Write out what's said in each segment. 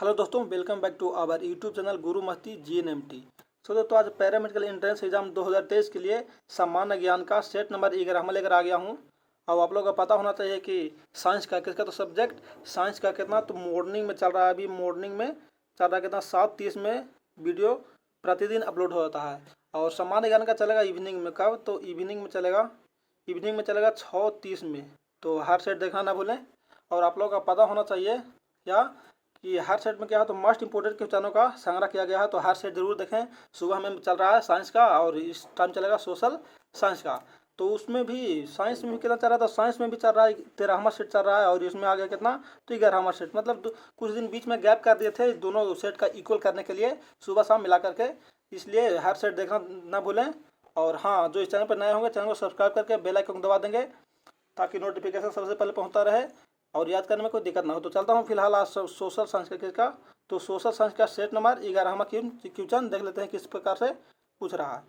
Hello दोस्तों, welcome back to our YouTube channel Guru Mahti GNMT। सो दोस्तों, आज पैरामेडिकल एंट्रेंस एग्जाम 2023 के लिए सामान्य ज्ञान का सेट नंबर 11 में लेकर आ गया हूं। अब आप लोगों को पता होना चाहिए कि साइंस का किसका तो सब्जेक्ट साइंस का कितना तो मॉर्निंग में चल रहा है। अभी मॉर्निंग में चल रहा है कितना 7:30 में वीडियो प्रतिदिन अपलोड हो जाता है। और सामान्य ज्ञान का चलेगा इवनिंग में। कब? तो इवनिंग में चलेगा 6:30 में। तो हर सेट देखना ना भूलें। और आप लोगों का पता होना चाहिए क्या कि हर सेट में क्या है तो मोस्ट इंपोर्टेंट क्वेश्चनों का संग्रह किया गया है। तो हर सेट जरूर देखें। सुबह में चल रहा है साइंस का और इस टाइम चलेगा सोशल साइंस का। तो उसमें भी साइंस में भी कितना चल रहा है तो साइंस में भी चल रहा है 13वां सेट चल रहा है। और इसमें आ गया कितना तो 11वां सेट। मतलब कुछ दिन बीच में गैप कर दिए थे दोनों सेट का इक्वल करने के लिए, सुबह शाम मिला करके। इसलिए हर सेट देखना ना भूलें। और हाँ, जो इस चैनल पर नए होंगे चैनल को सब्सक्राइब करके बेल आइकन दबा देंगे ताकि नोटिफिकेशन सबसे पहले पहुंचता रहे और याद करने में कोई दिक्कत ना हो। तो चलता हूँ फिलहाल आज सोशल साइंस का किसका तो सोशल साइंस का सेट नंबर 11वां क्वेश्चन देख लेते हैं किस प्रकार से पूछ रहा है।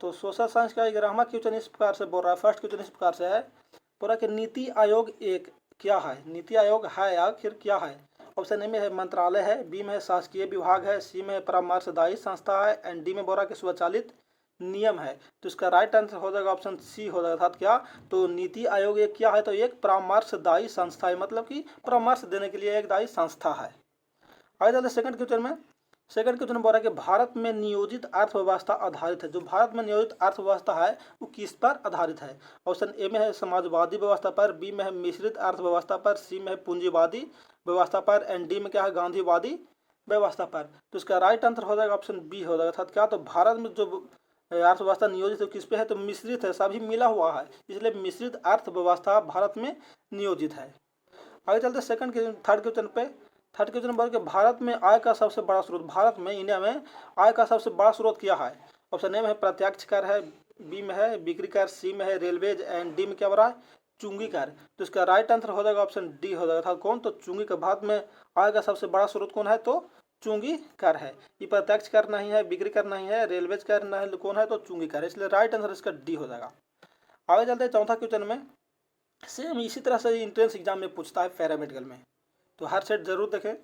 तो सोशल साइंस का 11वां क्वेश्चन इस प्रकार से बोल रहा है। फर्स्ट क्वेश्चन इस प्रकार से है, बोल रहा कि नीति आयोग एक क्या है। नीति आयोग है आखिर क्या है। ऑप्शन ए में है मंत्रालय है, बी में है शासकीय विभाग है, सी में है परामर्शदायी संस्था है एंड डी में बोल रहा कि स्वचालित नियम है। तो इसका राइट आंसर हो जाएगा ऑप्शन सी हो जाएगा। अर्थात क्या तो नीति आयोग एक क्या है तो एक परामर्शदायी संस्था है, मतलब कि परामर्श देने के लिए एक दायी संस्था है। आगे चलते सेकंड क्वेश्चन में। सेकंड क्वेश्चन बोल रहा है कि भारत में नियोजित अर्थव्यवस्था आधारित है। जो भारत में नियोजित अर्थव्यवस्था है वो किस पर आधारित है। ऑप्शन ए में है समाजवादी व्यवस्था पर, बी में है मिश्रित अर्थव्यवस्था पर, सी में है पूंजीवादी व्यवस्था पर एंड डी में क्या है गांधीवादी व्यवस्था पर। तो इसका राइट आंसर हो जाएगा ऑप्शन बी हो जाएगा। अर्थात क्या तो भारत में जो अर्थव्यवस्था नियोजित है किस पे है तो मिश्रित है, सभी मिला हुआ है, इसलिए मिश्रित अर्थव्यवस्था भारत में नियोजित है। आगे चलते थर्ड क्वेश्चन पे। थर्ड क्वेश्चन बोल के भारत में आय का सबसे बड़ा स्रोत, भारत में इंडिया में आय का सबसे बड़ा स्रोत क्या है। ऑप्शन ए में है प्रत्यक्ष कर है, बी में है बिक्री कर, सी में है रेलवेज एंड डी में क्या हो रहा है चुंगी कर। तो इसका राइट आंसर हो जाएगा ऑप्शन डी हो जाएगा। था कौन तो चुंगी का। भारत में आय का सबसे बड़ा स्रोत कौन है तो चुंगी कर है। ये प्रत्यक्ष कर नहीं है, बिक्री कर नहीं है, रेलवेज कर नहीं है, कौन है तो चुंगी कर है। इसलिए राइट आंसर इसका डी हो जाएगा। आगे चलते हैं चौथा क्वेश्चन में। सेम इसी तरह से एंट्रेंस एग्जाम में पूछता है पैरामेडिकल में, तो हर सेट जरूर देखें।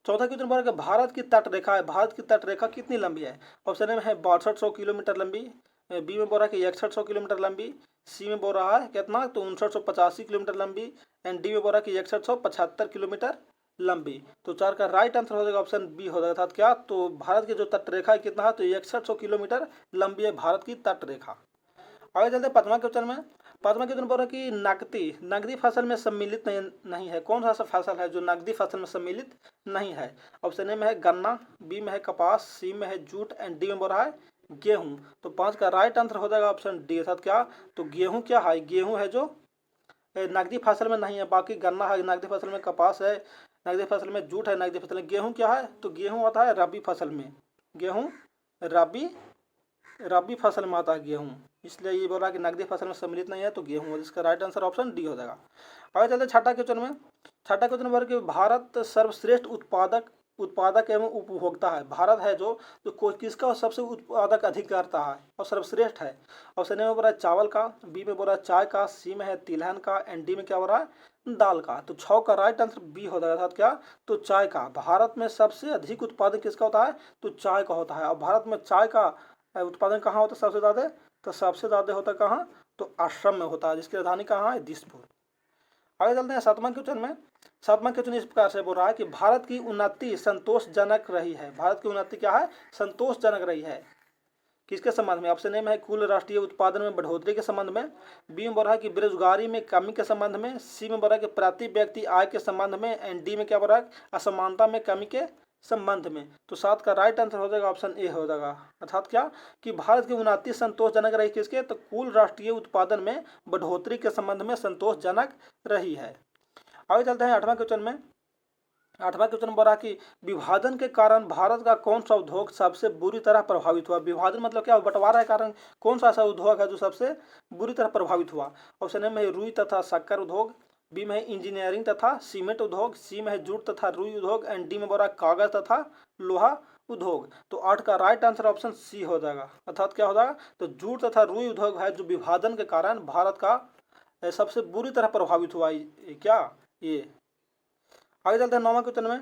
चौथा क्वेश्चन बोला कि भारत की तट रेखा है, भारत की तट रेखा कितनी लंबी है। ऑप्शन ए में है 6200 किलोमीटर लंबी, बी में बोल रहा है कि 6100 किलोमीटर लंबी, सी में बोल रहा है कितना तो 5985 किलोमीटर लंबी एंड डी में बोल रहा है कि 6175 किलोमीटर लंबी। तो चार का राइट आंसर हो जाएगा ऑप्शन बी हो जाएगा। अर्थात क्या तो भारत की जो तट रेखा है कितना है तो 6100 किलोमीटर लंबी है भारत की तट रेखा। आगे चलते हैं पांचवा क्वेश्चन में। पांचवा क्वेश्चन बोल रहा है कि नकदी फसल में सम्मिलित नहीं है। कौन सा फसल है जो नकदी फसल में सम्मिलित नहीं है। ऑप्शन ए में है गन्ना, बी में है कपास, सी में है जूट एंड डी में बोल रहा है गेहूं। तो पांच का राइट आंसर हो जाएगा ऑप्शन डी। अर्थात क्या तो गेहूं क्या है, गेहूं है जो नकदी फसल में नहीं है। बाकी गन्ना है नकदी फसल में, कपास है नकदी फसल में, जूट है नकदी फसल में। गेहूं क्या है तो गेहूं आता है रबी फसल में। गेहूं रबी फसल में आता है गेहूं। इसलिए ये बोला कि नकदी फसल में सम्मिलित नहीं है तो गेहूं। इसका राइट आंसर ऑप्शन डी हो जाएगा। आगे चलते छठा क्वेश्चन में। छठा क्वेश्चन बोल कि भारत सर्वश्रेष्ठ उत्पादक एवं उपभोक्ता है। भारत है जो किसका सबसे उत्पादक अधिक करता है और सर्वश्रेष्ठ है। ऑप्शन ए में बोल रहा है चावल का, बी में बोल रहा है चाय का, सी में है तिलहन का एंड डी में क्या हो रहा है दाल का। तो 6 का राइट आंसर बी हो जाएगा। क्या तो चाय का। भारत में सबसे अधिक उत्पादन किसका होता है तो चाय का होता है। और भारत में चाय का उत्पादन कहाँ होता है सबसे ज़्यादा तो सबसे ज़्यादा होता है कहाँ तो असम में होता है, जिसकी राजधानी कहाँ है दिसपुर। आगे चलते हैं सातवां क्वेश्चन में। सातवां क्वेश्चन इस प्रकार से बोल रहा है कि भारत की उन्नति संतोषजनक रही है। भारत की उन्नति क्या है संतोषजनक रही है किसके संबंध में। ऑप्शन ए में है कुल राष्ट्रीय उत्पादन में बढ़ोतरी के संबंध में, बी में बोल रहा है कि बेरोजगारी में कमी के संबंध में, सी में बोल रहा है कि प्रति व्यक्ति आय के संबंध में एंड डी में क्या बोल रहा है असमानता में कमी के संबंध में। तो सात का राइट आंसर हो जाएगा ऑप्शन ए हो जाएगा। अर्थात क्या कि भारत की उन्नति संतोषजनक रही किसके तो कुल राष्ट्रीय उत्पादन में बढ़ोतरी के संबंध में संतोषजनक रही है। आगे चलते हैं आठवां क्वेश्चन में। आठवां क्वेश्चन बोल रहा कि विभाजन के कारण भारत का कौन सा उद्योग सबसे बुरी तरह प्रभावित हुआ। विभाजन मतलब क्या बंटवारा के कारण कौन सा ऐसा उद्योग है जो सबसे बुरी तरह प्रभावित हुआ। ऑप्शन ए में रुई तथा शक्कर उद्योग, बी में इंजीनियरिंग तथा सीमेंट उद्योग, सी में है जूट तथा रुई उद्योग एंड डी में बोल रहा कागज तथा लोहा उद्योग। तो 8 का राइट आंसर ऑप्शन सी हो जाएगा। अर्थात क्या हो जाएगा तो जूट तथा रुई उद्योग है जो विभाजन के कारण भारत का सबसे बुरी तरह प्रभावित हुआ क्या ये। आगे चलते हैं नौवां क्वेश्चन में।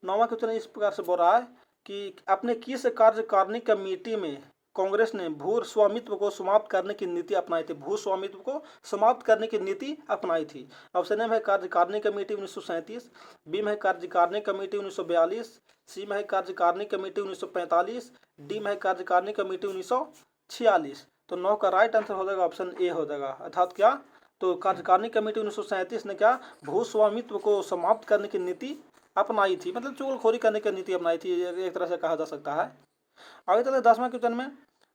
9वां क्वेश्चन इस प्रकार से बोल रहा है कि अपने किस कार्यकारिणी कमेटी में कांग्रेस ने भू स्वामित्व को समाप्त करने की नीति अपनाई थी। भू स्वामित्व को समाप्त करने की नीति अपनाई थी। ऑप्शन ए में है कार्यकारिणी कमेटी 1937, बी में है कार्यकारिणी कमेटी 1942, सी में है कार्यकारिणी कमेटी 1945, डी में है कार्यकारिणी कमेटी 1946। तो 9 का राइट आंसर हो जाएगा ऑप्शन ए हो जाएगा। अर्थात क्या, तो कार्यकारिणी कमेटी 1937 ने क्या, भू स्वामित्व को समाप्त करने की नीति अपनाई थी, मतलब चुगलखोरी करने की नीति अपनाई थी, एक तरह से कहा जा सकता है। आगे चलते 10वां क्वेश्चन में।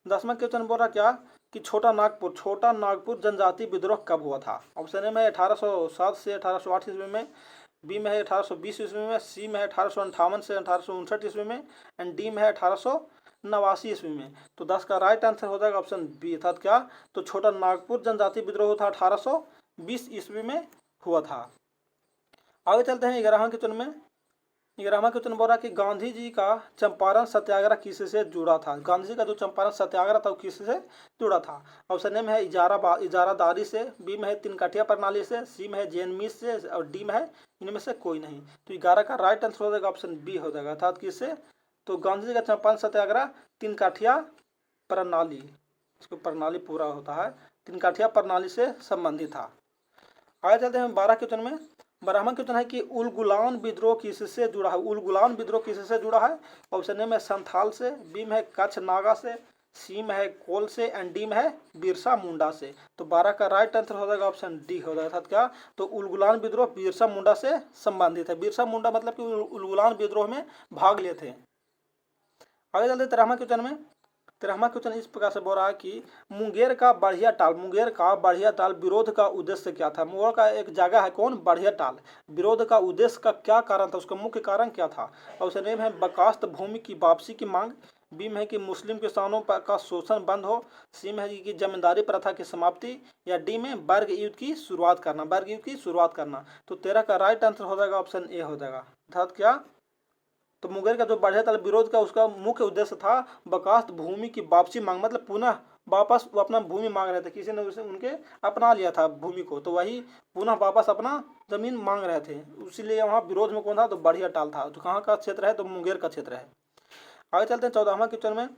10वां क्वेश्चन बोल रहा क्या कि छोटा नागपुर जनजाति विद्रोह कब हुआ था। ऑप्शन ए में 1807 से 1808 ईस्वी में, बी में है 1820 ईस्वी में, सी में है 1858 से 1859 ईस्वी में, एंड डी में है 1889 ईस्वी में। तो 10 का राइट आंसर हो जाएगा ऑप्शन बी, अर्थात क्या, तो छोटा नागपुर जनजाति विद्रोह था 1820 ईस्वी में हुआ था। आगे चलते हैं 11वां क्वेश्चन में। 11वां क्वेश्चन बोल रहा कि गांधी जी का चंपारण सत्याग्रह किससे जुड़ा था। गांधी जी का जो चंपारण सत्याग्रह था वो किससे जुड़ा था। ऑप्शन ए में है इजारादारी से, बी में है तीन काठिया प्रणाली से, सी में है जैनमिस से, और डी में है इनमें से कोई नहीं। तो 11 का राइट आंसर हो जाएगा ऑप्शन बी हो जाएगा, अर्थात किससे, तो गांधी जी का चंपारण सत्याग्रह तीन काठिया प्रणाली, इसको प्रणाली पूरा होता है, तीन काठिया प्रणाली से संबंधित था। आगे चलते हैं 12 क्वेश्चन में। 12वां क्वेश्चन है कि उलगुलान विद्रोह किससे जुड़ा है। उलगुलान विद्रोह किससे जुड़ा है। ऑप्शन ए में संथाल से, बी में है कच्छ नागा से, सी में है कोल से, एंड डी में है बिरसा मुंडा से। तो 12 का राइट आंसर हो जाएगा ऑप्शन डी हो जाएगा, अर्थात क्या, तो उलगुलान विद्रोह बिरसा मुंडा से संबंधित है। बिरसा मुंडा मतलब कि उलगुलान विद्रोह में भाग लिए थे। आगे चलते 13वां क्वेश्चन में। 13वां क्वेश्चन इस प्रकार से बोल रहा है कि मुंगेर का बढ़िया ताल विरोध का उद्देश्य क्या था। मुंगेर का एक जगह है कौन, बढ़िया ताल, विरोध का उद्देश्य का क्या कारण था, उसका मुख्य कारण क्या था। ऑप्शन ए में है बकास्त भूमि की वापसी की मांग, बी में है कि मुस्लिम किसानों का शोषण बंद हो, सी में है कि जमींदारी प्रथा की समाप्ति, या डी में वर्ग युद्ध की शुरुआत करना। तो 13 का राइट आंसर हो जाएगा ऑप्शन ए हो जाएगा, अर्थात क्या, तो मुंगेर का जो बढ़िया ताल विरोध का उसका मुख्य उद्देश्य था बकास्त भूमि की वापसी मांग, मतलब पुनः वापस वो अपना भूमि मांग रहे थे, किसी ने उसे उनके अपना लिया था भूमि को, तो वही पुनः वापस अपना जमीन मांग रहे थे, इसीलिए वहाँ विरोध में कौन था, तो बढ़िया ताल था, जो कहाँ का क्षेत्र है, तो मुंगेर का क्षेत्र है। आगे चलते हैं 14वां क्वेश्चन में।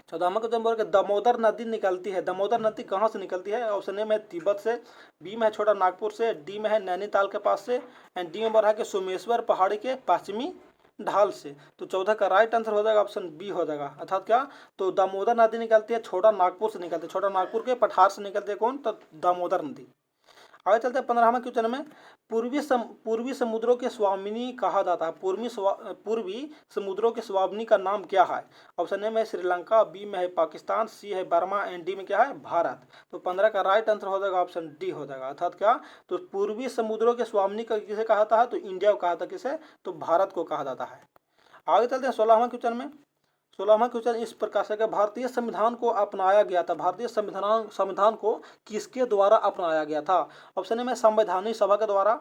14वां क्वेश्चन बोल के दामोदर नदी निकलती है, दामोदर नदी कहाँ से निकलती है। ऑप्शन ए में तिब्बत से, बी में है छोटा नागपुर से, डी में है नैनीताल के पास से, एंड डी में बोल रहा है कि सोमेश्वर पहाड़ी के पश्चिमी ढाल से। तो 14 का राइट आंसर हो जाएगा ऑप्शन बी हो जाएगा, अर्थात क्या, तो दामोदर नदी निकलती है छोटा नागपुर से निकलती है, छोटा नागपुर के पठार से निकलती है कौन, तो दामोदर नदी। आगे चलते हैं 15वां क्वेश्चन में। पूर्वी समुद्रों के स्वामिनी कहा जाता है। पूर्वी समुद्रों के स्वामिनी का नाम क्या है। ऑप्शन ए में श्रीलंका, बी में है पाकिस्तान, सी है बर्मा, एंड डी में क्या है, भारत। तो 15 का राइट आंसर हो जाएगा ऑप्शन डी हो जाएगा, अर्थात क्या, तो पूर्वी समुद्रों के स्वामिनी का किसे कहा जाता है, तो इंडिया को कहा था, किसे, तो भारत को कहा जाता है। आगे चलते हैं 16वां क्वेश्चन में। 16वां क्वेश्चन इस प्रकार से, भारतीय संविधान को अपनाया गया था, भारतीय संविधान को किसके द्वारा अपनाया गया था। ऑप्शन ए में संवैधानिक सभा के द्वारा,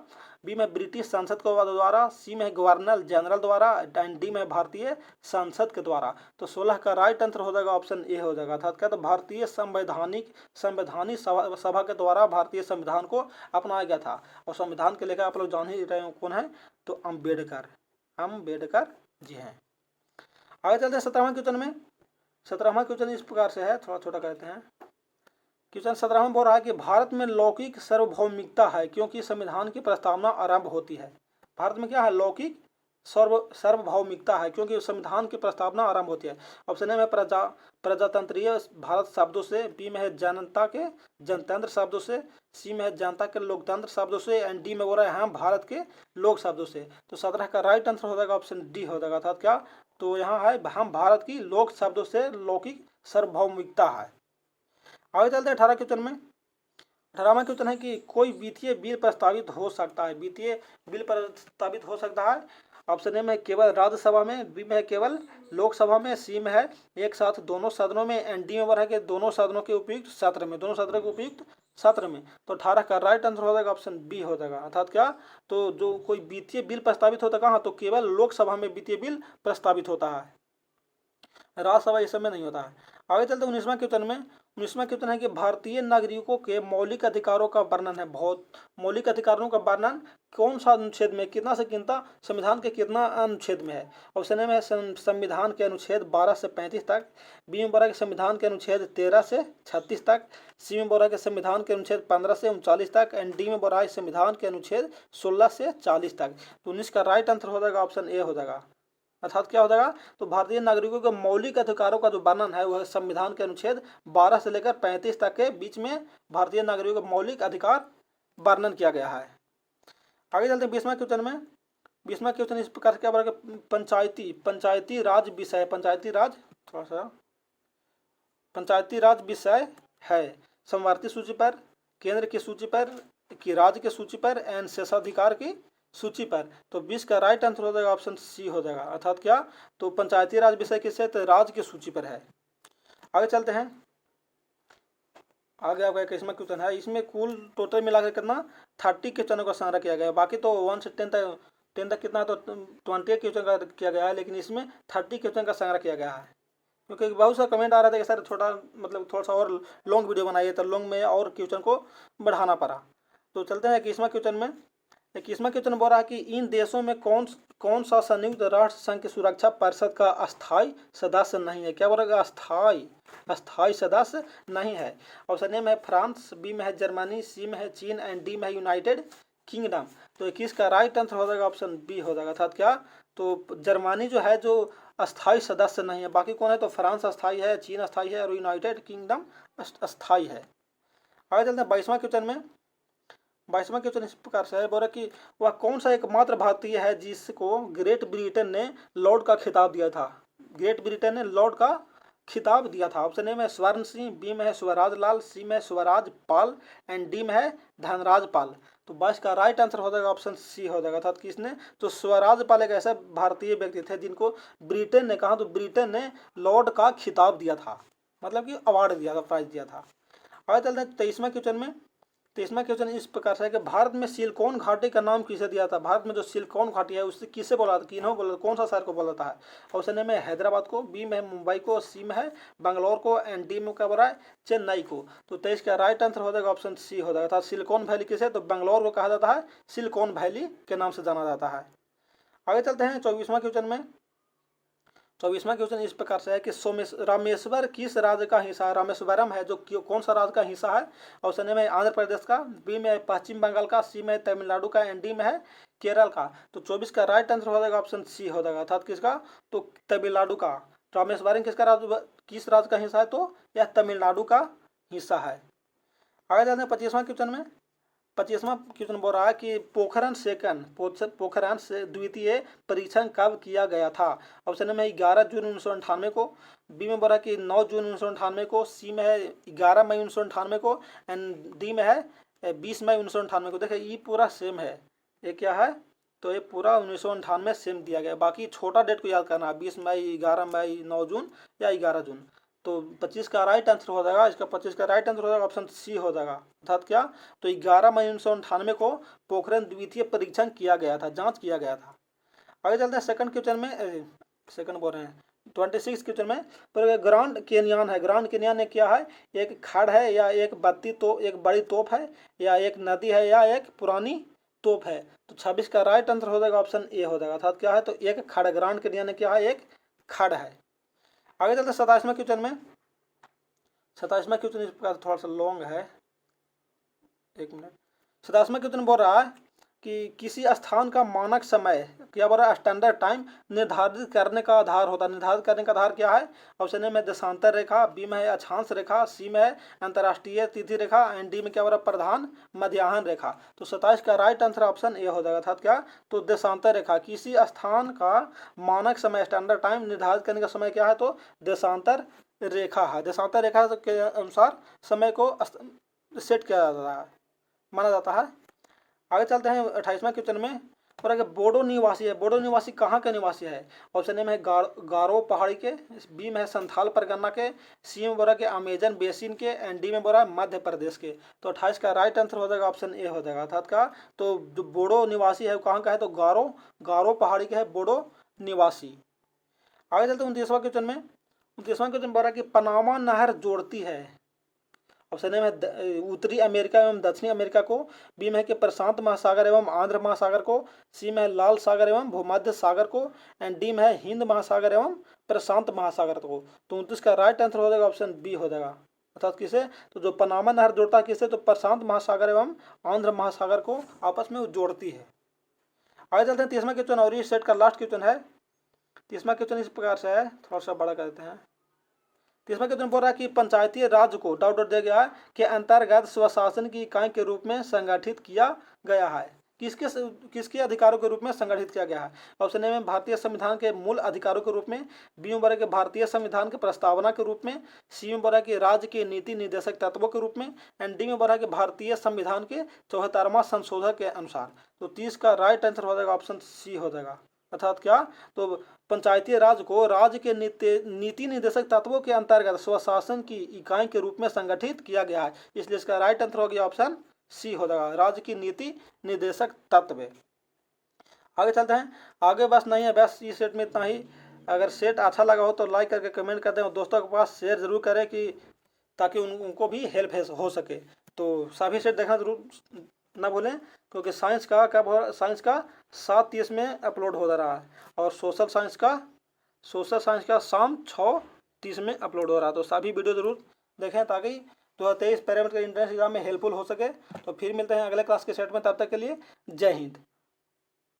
बी में ब्रिटिश संसद के द्वारा, सी में गवर्नर जनरल द्वारा, एंड डी में भारतीय संसद के द्वारा। तो 16 का राइट आंसर हो जाएगा ऑप्शन ए हो जाएगा, अर्थात क्या, तो भारतीय संवैधानिक सभा के द्वारा भारतीय संविधान को अपनाया गया था। और संविधान के लेकर आप लोग जान ही रहे हो कौन है, तो अम्बेडकर जी हैं। आगे चलते हैं 17वां क्वेश्चन में। 17वां क्वेश्चन इस प्रकार से है, थोड़ा छोटा करते हैं। क्वेश्चन 17वां बोल रहा है कि भारत में लौकिक सार्वभौमिकता है क्योंकि संविधान की प्रस्तावना आरंभ होती है। भारत में क्या है, लौकिक सार्वभौमिकता है क्योंकि संविधान की प्रस्तावना आरंभ होती है। ऑप्शन ए में प्रजातंत्रीय भारत शब्दों से, बी में है जनता के जनतंत्र शब्दों से, सी में है जनता के लोकतंत्र शब्दों से, एंड डी में बोल रहा है हम भारत के लोक शब्दों से। तो 17 का राइट आंसर हो जाएगा ऑप्शन डी हो जाएगा, अर्थात क्या, तो यहाँ है हम भारत की लोक शब्दों से लौकिक सार्वभौमिकता है। आगे चलते हैं 18 क्वेश्चन में। 18वां क्वेश्चन है कि कोई वित्तीय बिल प्रस्तावित हो सकता है, वित्तीय बिल प्रस्तावित हो सकता है। ऑप्शन ए में केवल राज्यसभा में, बी में है केवल लोकसभा में, सी में है एक साथ दोनों सदनों में, एंड डी में है कि दोनों सदनों के उपयुक्त सत्र में, दोनों सदनों के उपयुक्त सत्र में। तो 18 का राइट आंसर हो जाएगा ऑप्शन बी हो जाएगा, अर्थात क्या, तो जो कोई वित्तीय बिल प्रस्तावित होता है कहाँ, तो केवल लोकसभा में वित्तीय बिल प्रस्तावित होता है। राज्यसभा इस समय नहीं होता है। आगे चलते 19वां क्वेश्चन में। 19वां क्वेश्चन है कि भारतीय नागरिकों के मौलिक अधिकारों का वर्णन है। बहुत मौलिक अधिकारों का वर्णन कौन सा अनुच्छेद में, कितना से कितना, संविधान के कितना अनुच्छेद में है? ऑप्शन ए में संविधान के अनुच्छेद 12 से 35 तक, बी में बोला कि संविधान के अनुच्छेद 13 से 36 तक, सी में बोला कि संविधान के अनुच्छेद 15 से 39 तक, एंड डी में बोला संविधान के अनुच्छेद 16 से 40 तक। तो 19 का राइट आंसर हो जाएगा ऑप्शन ए हो जाएगा। अर्थात क्या हो जाएगा? तो भारतीय नागरिकों के मौलिक अधिकारों का जो वर्णन है वह संविधान के अनुच्छेद 12 से लेकर 35 तक के बीच में भारतीय नागरिकों के मौलिक अधिकार वर्णन किया गया है। आगे चलते हैं 20वां क्वेश्चन में। 20वां क्वेश्चन इस प्रकार से क्या बोला कि पंचायती राज विषय, पंचायती राज थोड़ा सा पंचायती राज विषय है समवर्ती सूची पर, केंद्र की सूची पर, कि राज्य की सूची पर, एंड शेषाधिकार की सूची पर। तो 20 का राइट आंसर हो जाएगा ऑप्शन सी हो जाएगा। अर्थात क्या? तो पंचायती राज विषय किससे? तो राज्य की सूची पर है। आगे चलते हैं। आगे आपका 21वां क्वेश्चन है। इसमें कुल टोटल मिलाकर कितना 30 क्वेश्चनों का संग्रह किया गया है। बाकी तो 1 से 10 तक कितना तो 20 क्वेश्चन का किया गया है, लेकिन इसमें 30 क्वेश्चन का संग्रह किया गया है। क्योंकि बहुत सा कमेंट आ रहा था कि सर छोटा मतलब थोड़ा सा और लॉन्ग वीडियो बनाइए, तो लॉन्ग में और क्वेश्चन को बढ़ाना पड़ा। तो चलते हैं 21वां क्वेश्चन में। 21वां क्वेश्चन बोल रहा है कि इन देशों में कौन सा संयुक्त राष्ट्र संघ की सुरक्षा परिषद का अस्थायी सदस्य नहीं है? क्या बोलेगा? अस्थायी सदस्य नहीं है। ऑप्शन ए में है फ्रांस, बी में है जर्मनी, सी में है चीन, एंड डी में है यूनाइटेड किंगडम। तो 21 का राइट आंसर हो जाएगा ऑप्शन बी हो जाएगा। अर्थात क्या? तो जर्मनी जो है जो अस्थायी सदस्य नहीं है। बाकी कौन है? तो फ्रांस अस्थायी है, चीन अस्थायी है और यूनाइटेड किंगडम अस्थायी है। आगे चलते हैं 22वां क्वेश्चन में। 22वां क्वेश्चन इस प्रकार से है, बोला कि वह कौन सा एकमात्र भारतीय है जिसको ग्रेट ब्रिटेन ने लॉर्ड का खिताब दिया था? ग्रेट ब्रिटेन ने लॉर्ड का खिताब दिया था। ऑप्शन ए में स्वर्ण सिंह, बी में है स्वराज लाल, सी में स्वराज पाल, एंड डी में है धनराज पाल। तो 22 का राइट आंसर हो जाएगा ऑप्शन सी हो जाएगा। अर्थात किसने? तो स्वराज पाल एक ऐसे भारतीय व्यक्ति थे जिनको ब्रिटेन ने, कहा तो ब्रिटेन ने लॉर्ड का खिताब दिया था, मतलब कि अवार्ड दिया था, प्राइज दिया था। आगे चलते हैं 23वां क्वेश्चन में। 23वां क्वेश्चन इस प्रकार से है कि भारत में सिलिकॉन घाटी का नाम किसे दिया था? भारत में जो सिलिकॉन घाटी है उससे किसे बोला था, किन्हों बोला, कौन सा शहर को बोला था? ऑप्शन ए में हैदराबाद को, बी में है मुंबई को, सी में है बंगलौर को, एंड डी में क्या बोला है? चेन्नई को। तो 23 का राइट आंसर हो जाएगा ऑप्शन सी हो जाएगा। सिलिकॉन वैली किसे? तो बंगलौर को कहा जाता है सिलिकॉन वैली के नाम से जाना जाता है। आगे चलते हैं 24वां क्वेश्चन में। 24वां क्वेश्चन इस प्रकार से है कि रामेश्वर किस राज्य का हिस्सा है? रामेश्वरम है जो कौन सा राज्य का हिस्सा है? ऑप्शन ए में आंध्र प्रदेश का, बी में पश्चिम बंगाल का, सी में तमिलनाडु का, एंड डी में है केरल का। तो 24 का राइट आंसर हो जाएगा ऑप्शन सी हो जाएगा। अर्थात किसका? तो तमिलनाडु का। रामेश्वरम किसका राज्य, किस राज्य का हिस्सा है? तो यह तमिलनाडु का हिस्सा है। आगे जाते हैं 25वां क्वेश्चन में। 25वां क्वेश्चन बोल रहा है कि पोखरण से द्वितीय परीक्षण कब किया गया था? ऑप्शन में 11 जून 1998 को, बी में बोला कि 9 जून 1998 को, सी में है 11 मई 1998 को, एंड डी में है 20 मई 1998 को। देखिए ये पूरा सेम है, ये क्या है? तो ये पूरा 1998 सेम दिया गया। बाकी छोटा डेट को याद करना है, 20 मई, 11 मई, 9 जून या 11 जून। तो 25 का राइट आंसर हो जाएगा, इसका 25 का राइट आंसर हो जाएगा ऑप्शन सी हो जाएगा। अर्थात क्या? तो 11 मई 1998 को पोखरण द्वितीय परीक्षण किया गया था, जांच किया गया था। आगे चलते हैं सेकंड क्वेश्चन में। सेकंड बोल रहे हैं 26 क्वेश्चन में। पर ग्रांड कैनियन है, ग्रांड कैनियन क्या है? एक खाड़ है, या एक एक बड़ी तोप है, या एक नदी है, या एक पुरानी तोप है? तो 26 का राइट आंसर हो जाएगा ऑप्शन ए हो जाएगा। अर्थात क्या है? तो एक खाड़, ग्रांड कैनियन क्या है? एक खाड़ है। आगे चलते 27वां क्वेश्चन में। 27वां क्वेश्चन इस प्रकार थोड़ा सा लॉन्ग है, एक मिनट। 27वां क्वेश्चन बोल रहा है कि किसी स्थान का मानक समय, क्या बोल रहा है? स्टैंडर्ड टाइम निर्धारित करने का आधार होता है। निर्धारित करने का आधार क्या है? ऑप्शन ए में देशांतर रेखा, बी में है अक्षांश रेखा, सी में है अंतर्राष्ट्रीय तिथि रेखा, एंड डी में क्या बोल रहा है? प्रधान मध्याह्न रेखा। तो 27 का राइट आंसर ऑप्शन ए हो जाएगा। अर्थात क्या? तो देशांतर रेखा। किसी स्थान का मानक समय, स्टैंडर्ड टाइम निर्धारित करने का समय क्या है? तो देशांतर रेखा है। देशांतर रेखा के अनुसार समय को सेट किया जाता है, माना जाता है। आगे चलते हैं 28वां क्वेश्चन में। और अगर बोडो निवासी है, बोडो निवासी कहाँ के निवासी है? ऑप्शन ए में है गारो पहाड़ी के, बी में है संथाल परगना के, सी में बोला कि अमेजन बेसिन के, एंड डी में बोला मध्य प्रदेश के। तो 28 का राइट आंसर हो जाएगा ऑप्शन ए हो जाएगा। अर्थात का तो जो बोडो निवासी है वो कहाँ का है? तो गारो पहाड़ी के है बोडो निवासी। आगे चलते हैं 29वां क्वेश्चन में। 29वां क्वेश्चन बोल रहा है कि पनामा नहर जोड़ती है। ऑप्शन ए में उत्तरी अमेरिका एवं दक्षिणी अमेरिका को, बी में है कि प्रशांत महासागर एवं आंध्र महासागर को, सी में है लाल सागर एवं भूमध्य सागर को, एंड डी में है हिंद महासागर एवं प्रशांत महासागर को। तो 29 का राइट आंसर हो जाएगा ऑप्शन बी हो जाएगा। अर्थात किसे, तो जो पनामा नहर जोड़ता है किसे, तो प्रशांत महासागर एवं आंध्र महासागर को आपस में वो जोड़ती है। आगे चलते हैं 30वां क्वेश्चन, और इस सेट का लास्ट क्वेश्चन है। 30वां क्वेश्चन इस प्रकार से है, थोड़ा सा बड़ा करते हैं। 30वां क्वेश्चन बोल रहा है कि पंचायती राज को डॉट दिया गया है के अंतर्गत स्वशासन की इकाई के रूप में संगठित किया गया है। किसके अधिकारों के रूप में संगठित किया गया है। ऑप्शन ए में भारतीय संविधान के मूल अधिकारों के रूप में, बी में बोला कि भारतीय संविधान के प्रस्तावना के रूप में, सी में बोला कि राज्य के नीति निर्देशक तत्वों के रूप में, एंड डी में बोला कि भारतीय संविधान के 74वां संशोधन के अनुसार। तो 30 का राइट आंसर हो जाएगा ऑप्शन सी हो जाएगा। अर्थात क्या, तो पंचायती राज को राज्य के नीति निर्देशक तत्वों के अंतर्गत स्वशासन की इकाई के रूप में संगठित किया गया है, इसलिए इसका राइट आंसर हो गया ऑप्शन सी हो जाएगा, राज्य की नीति निर्देशक तत्व। आगे चलते हैं। आगे बस नहीं है, बस इस सेट में इतना ही। अगर सेट अच्छा लगा हो तो लाइक करके कमेंट कर दें और दोस्तों के पास शेयर जरूर करें कि ताकि उनको भी हेल्प हो सके। तो सभी सेट देखना जरूर ना भूलें, क्योंकि साइंस का कब हो, साइंस का 7:30 में अपलोड हो रहा है, और सोशल साइंस का शाम 6:30 में अपलोड हो रहा है। तो सभी वीडियो जरूर देखें ताकि 2023 पैरामेडिकल एंट्रेंस एग्जाम में हेल्पफुल हो सके। तो फिर मिलते हैं अगले क्लास के सेट में, तब तक के लिए जय हिंद।